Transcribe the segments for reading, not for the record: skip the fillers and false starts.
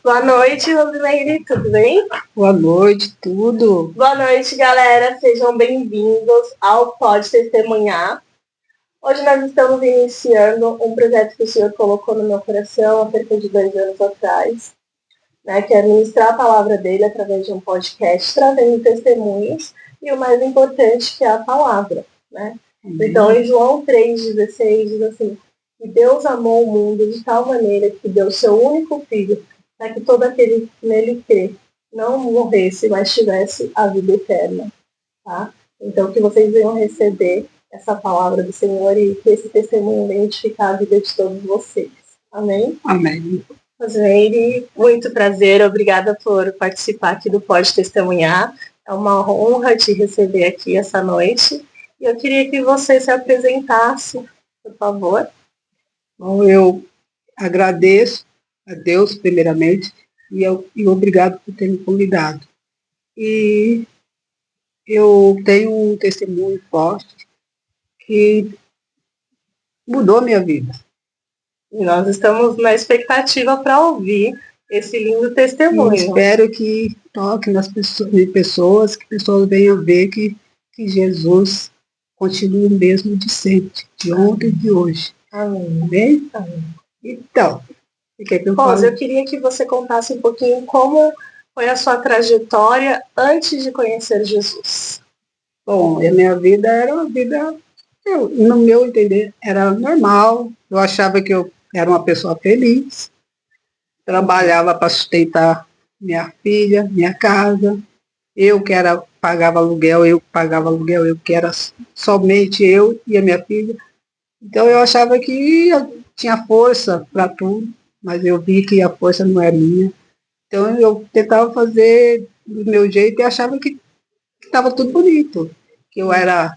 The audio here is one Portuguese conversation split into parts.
Boa noite, Rosimeire, tudo bem? Boa noite, tudo. Boa noite, galera. Sejam bem-vindos ao Pode Testemunhar. Hoje nós estamos iniciando um projeto que o Senhor colocou no meu coração há cerca de 2 anos atrás, né, que é ministrar a palavra dele através de um podcast, trazendo testemunhos e o mais importante, que é a palavra, né? Então, em João 3,16 diz assim: que Deus amou o mundo de tal maneira que deu seu único filho, para que todo aquele que nele crê não morresse, mas tivesse a vida eterna. Tá? Então, que vocês venham receber essa palavra do Senhor e que esse testemunho venha edificar a vida de todos vocês. Amém? Amém. Rosimeire, muito prazer, obrigada por participar aqui do Pode Testemunhar. É uma honra te receber aqui essa noite. E eu queria que você se apresentasse, por favor. Bom, eu agradeço a Deus, primeiramente, e obrigado por ter me convidado. E eu tenho um testemunho forte que mudou a minha vida. E nós estamos na expectativa para ouvir esse lindo testemunho. Eu espero que toque nas pessoas, que pessoas venham ver que Jesus continua o mesmo de sempre, de ontem e de hoje. Amém. Amém? Amém. Então, Rosa, eu queria que você contasse um pouquinho como foi a sua trajetória antes de conhecer Jesus. Bom, a minha vida era uma vida, no meu entender, era normal. Eu achava que eu era uma pessoa feliz. Trabalhava para sustentar minha filha, minha casa. Eu que pagava aluguel, eu que era somente eu e a minha filha. Então eu achava que eu tinha força para tudo, mas eu vi que a força não é minha. Então eu tentava fazer do meu jeito e achava que estava tudo bonito. Que eu era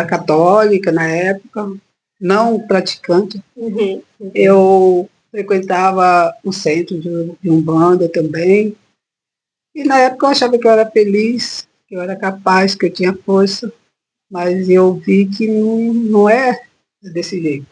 católica na época, não praticante. Uhum. Eu frequentava o centro de Umbanda também. E na época eu achava que eu era feliz, que eu era capaz, que eu tinha força. Mas eu vi que não é desse jeito.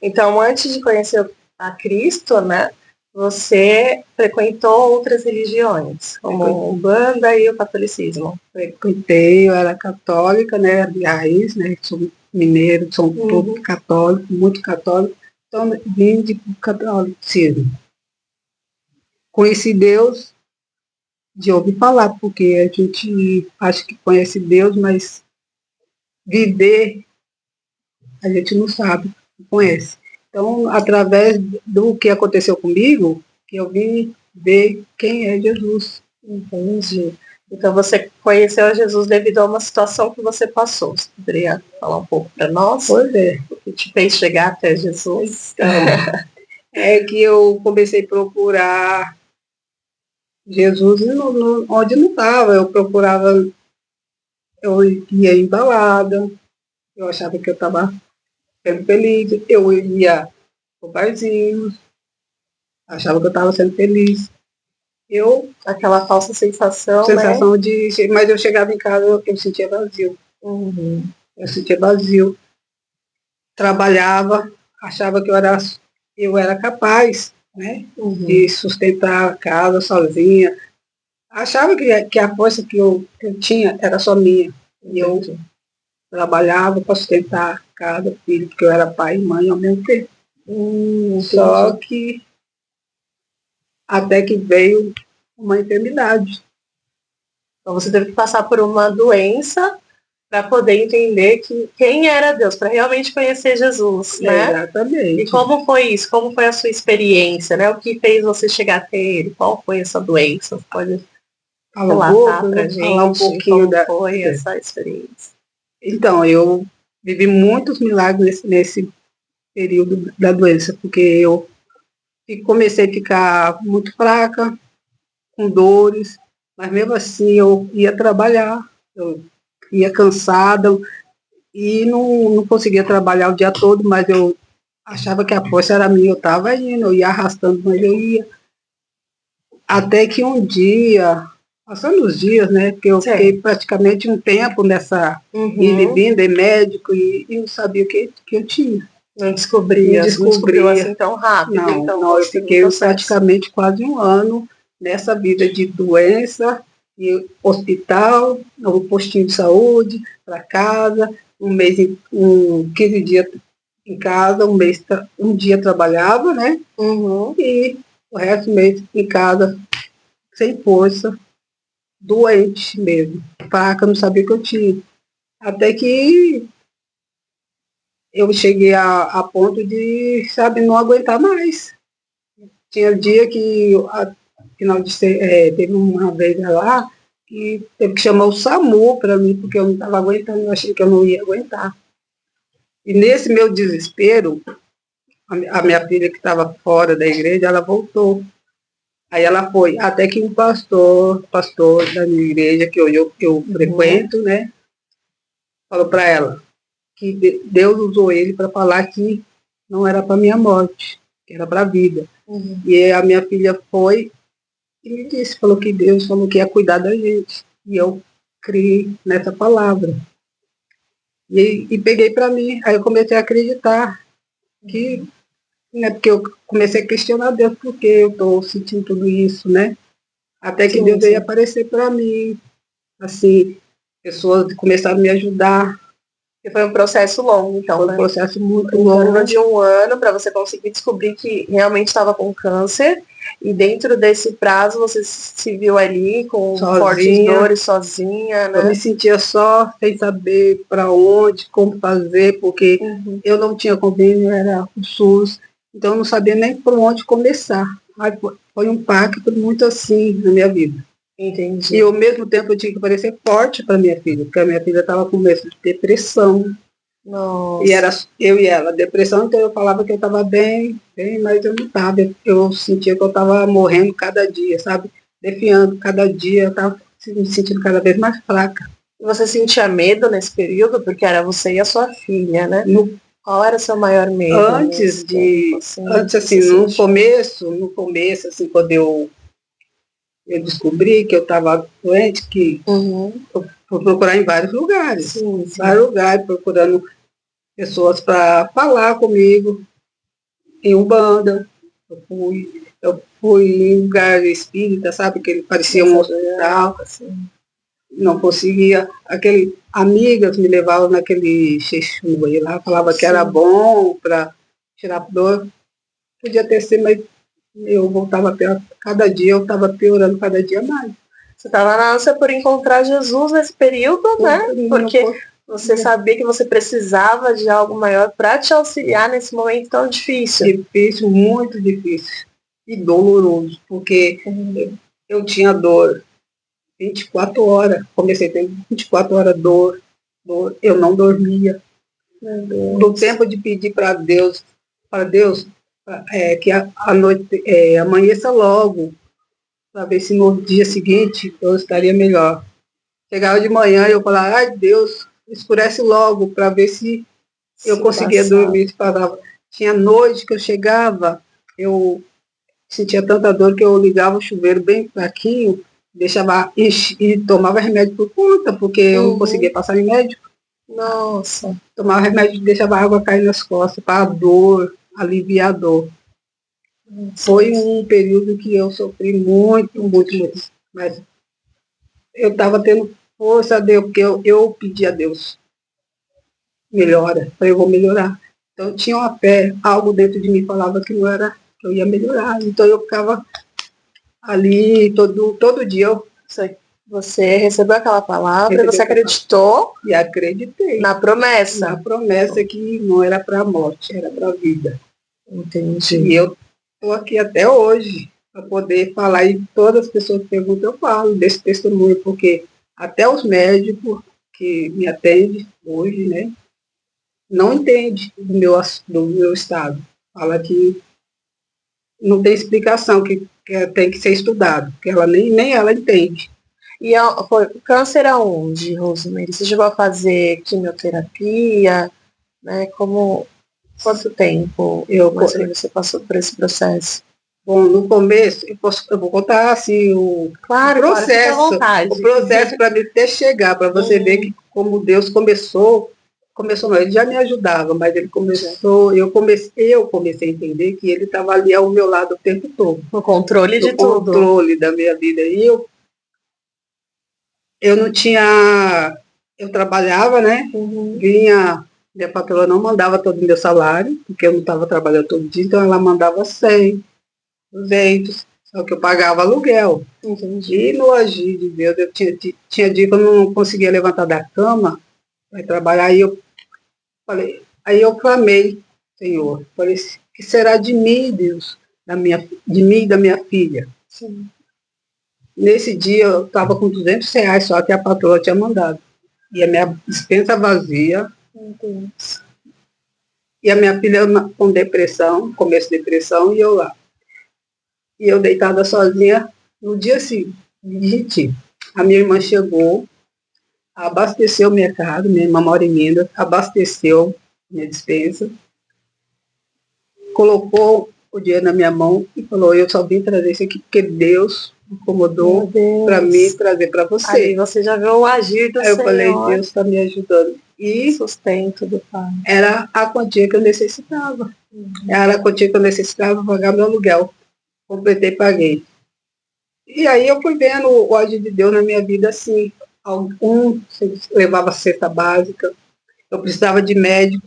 Então, antes de conhecer a Cristo, né, você frequentou outras religiões, como a Umbanda e o catolicismo? Frequentei, eu era católica, né, de raiz, né, sou mineiro, sou todo católico, muito católico, então vim de catolicismo. Conheci Deus de ouvir falar, porque a gente acha que conhece Deus, mas viver a gente não sabe, não conhece. Então, através do que aconteceu comigo, que eu vim ver quem é Jesus. Entendi. Então, você conheceu Jesus devido a uma situação que você passou. Você poderia falar um pouco para nós? Pois é. O que te fez chegar até Jesus? Então, é que eu comecei a procurar Jesus onde não estava. Eu procurava, eu ia em balada, eu achava que eu estava sendo feliz, eu ia pro barzinho, achava que eu estava sendo feliz. Aquela falsa sensação, né? Mas eu chegava em casa, eu sentia vazio. Eu sentia vazio. Trabalhava, achava que eu era capaz, né, de sustentar a casa sozinha. Achava que a força que eu tinha era só minha. E eu trabalhava para sustentar cada filho, porque eu era pai e mãe ao mesmo tempo. Só que até que veio uma enfermidade. Então você teve que passar por uma doença para poder entender quem era Deus, para realmente conhecer Jesus, né? Exatamente. E como foi isso? Como foi a sua experiência, né? O que fez você chegar até ele? Qual foi essa doença? Você pode relatar para a gente falar um pouquinho como foi essa experiência? Então, eu vivi muitos milagres nesse período da doença, porque eu comecei a ficar muito fraca, com dores, mas mesmo assim eu ia trabalhar, eu ia cansada e não conseguia trabalhar o dia todo, mas eu achava que a força era minha, eu estava indo, eu ia arrastando, mas eu ia. Até que um dia, passando os dias, né, porque eu fiquei praticamente um tempo nessa ida e vinda, e médico, e não sabia o que eu tinha. Não descobria, Não não descobriu descobria. assim tão rápido. Não, Então, não, eu assim, no fiquei processo. praticamente quase um ano nessa vida de doença, e hospital, no postinho de saúde, para casa, um mês, 15 dias em casa, um dia trabalhava, né? Uhum. E o resto do mês em casa, sem força, doente mesmo, fraca, não sabia o que eu tinha. Até que eu cheguei a ponto de, sabe, não aguentar mais. Tinha dia que, final de teve uma vez lá, que teve que chamar o SAMU para mim, porque eu não estava aguentando, eu achei que eu não ia aguentar. E nesse meu desespero, a minha filha que estava fora da igreja, ela voltou. Aí ela foi, até que um pastor da minha igreja, que hoje eu frequento, né, falou para ela que Deus usou ele para falar que não era para minha morte, que era para a vida. Uhum. E a minha filha foi e me disse, falou que Deus falou que ia cuidar da gente. E eu criei nessa palavra. E peguei para mim. Aí eu comecei a acreditar que, né, porque eu comecei a questionar Deus porque eu estou sentindo tudo isso, né? Até que Deus veio aparecer para mim, assim, pessoas começaram a me ajudar. E foi um processo longo, então, Foi um né? processo muito Em longo. torno de um ano para você conseguir descobrir que realmente estava com câncer. E dentro desse prazo você se viu ali com fortes dores, sozinha, né? Eu me sentia só, sem saber para onde, como fazer, porque eu não tinha convênio, era o SUS, então eu não sabia nem por onde começar. Aí foi um impacto muito assim na minha vida. Entendi. E ao mesmo tempo eu tinha que parecer forte para minha filha, porque a minha filha estava com medo de depressão. Nossa. E era eu e ela, depressão, então eu falava que eu estava bem, mas eu não estava. Eu sentia que eu estava morrendo cada dia, sabe? Defiando cada dia, eu estava me sentindo cada vez mais fraca. Você sentia medo nesse período? Porque era você e a sua filha, né? Qual era o seu maior medo? Antes, assim, no começo, assim, quando eu descobri que eu estava doente, que eu fui procurar em vários lugares. Vários lugares, procurando pessoas para falar comigo, em Umbanda. Eu fui em lugar espírita, sabe, que ele parecia um hospital. Assim. Não conseguia. Amigas me levavam naquele xixu aí lá, falava que era bom para tirar dor. Podia ter sido, mas eu voltava pior. Cada dia eu estava piorando cada dia mais. Você estava na ânsia por encontrar Jesus nesse período, né? Porque você sabia que você precisava de algo maior para te auxiliar nesse momento tão difícil. Difícil, muito difícil. E doloroso, porque eu tinha dor 24 horas. Comecei a ter 24 horas dor. Eu não dormia. Do tempo de pedir para Deus, que a noite amanheça logo, para ver se no dia seguinte eu estaria melhor. Chegava de manhã e eu falava, ai Deus, escurece logo, para ver se eu conseguia dormir. Tinha noite que eu chegava, eu sentia tanta dor que eu ligava o chuveiro bem fraquinho, deixava e tomava remédio por conta, porque eu não conseguia passar em médico. Nossa. Tomava remédio e deixava a água cair nas costas, para a dor, aliviar a dor. Foi um período que eu sofri muito, muito, muito. Mas eu estava tendo força a Deus, porque eu pedi a Deus, melhora, eu vou melhorar. Então eu tinha uma fé, algo dentro de mim falava que não era, que eu ia melhorar. Então eu ficava ali todo dia. Você recebeu aquela palavra, você acreditou? E acreditei. Na promessa. Na promessa que não era para a morte, era para a vida. Entendi. E eu estou aqui até hoje para poder falar, e todas as pessoas que perguntam, eu falo desse testemunho, porque até os médicos que me atendem hoje, né, não entendem do meu estado. Fala que não tem explicação, que tem que ser estudado, que ela nem ela entende. E foi câncer aonde, Rosemary? Você chegou a fazer quimioterapia? Né? Quanto tempo você passou por esse processo? Bom, no começo, eu vou contar assim o processo para me até chegar, para você ver que como Deus começou Começou não, ele já me ajudava, mas eu comecei a entender que ele estava ali ao meu lado o tempo todo. No controle de No tudo. controle da minha vida. E eu não tinha... Eu trabalhava, né? Minha patroa não mandava todo o meu salário, porque eu não estava trabalhando todo dia, então ela mandava 100, 200, só que eu pagava aluguel. Entendi. E no agir de Deus, eu tinha dia que eu não conseguia levantar da cama para trabalhar, aí eu clamei, Senhor, falei, que será de mim, Deus, de mim e da minha filha? Sim. Nesse dia eu estava com R$ 200 só que a patroa tinha mandado. E a minha despensa vazia. Meu Deus. E a minha filha com depressão, começo de depressão, e eu lá. E eu deitada sozinha. No dia seguinte, a minha irmã chegou, abasteceu o mercado, minha irmã mora em Minas, abasteceu minha despensa, colocou o dinheiro na minha mão e falou, eu só vim trazer isso aqui porque Deus incomodou para mim trazer para você. Aí você já viu o agir do Aí eu Senhor. falei, Deus está me ajudando. E sustento do Pai. Era a quantia que eu necessitava. Era a quantia que eu necessitava para pagar meu aluguel. Completei e paguei. E aí eu fui vendo o agir de Deus na minha vida assim. Algum levava cesta básica. Eu precisava de médico,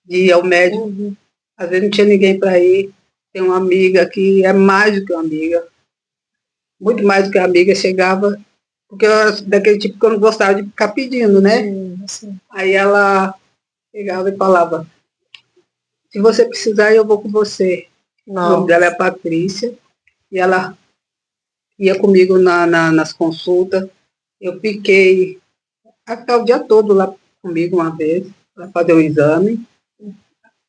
de ir ao médico. Às vezes não tinha ninguém para ir. Tem uma amiga que é mais do que uma amiga. Muito mais do que uma amiga. Chegava, porque eu era daquele tipo que eu não gostava de ficar pedindo, né? Sim. Aí ela chegava e falava, se você precisar, eu vou com você. Nossa. O nome dela é Patrícia. E ela ia comigo nas consultas. Eu fiquei o dia todo lá comigo uma vez, para fazer um exame.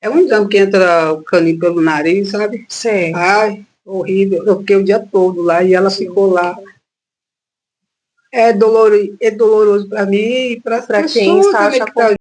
É um exame que entra o caninho pelo nariz, sabe? Sim. Ai, horrível. Eu fiquei o dia todo lá e ela ficou lá. É doloroso para mim e para as pessoas quem está também que estão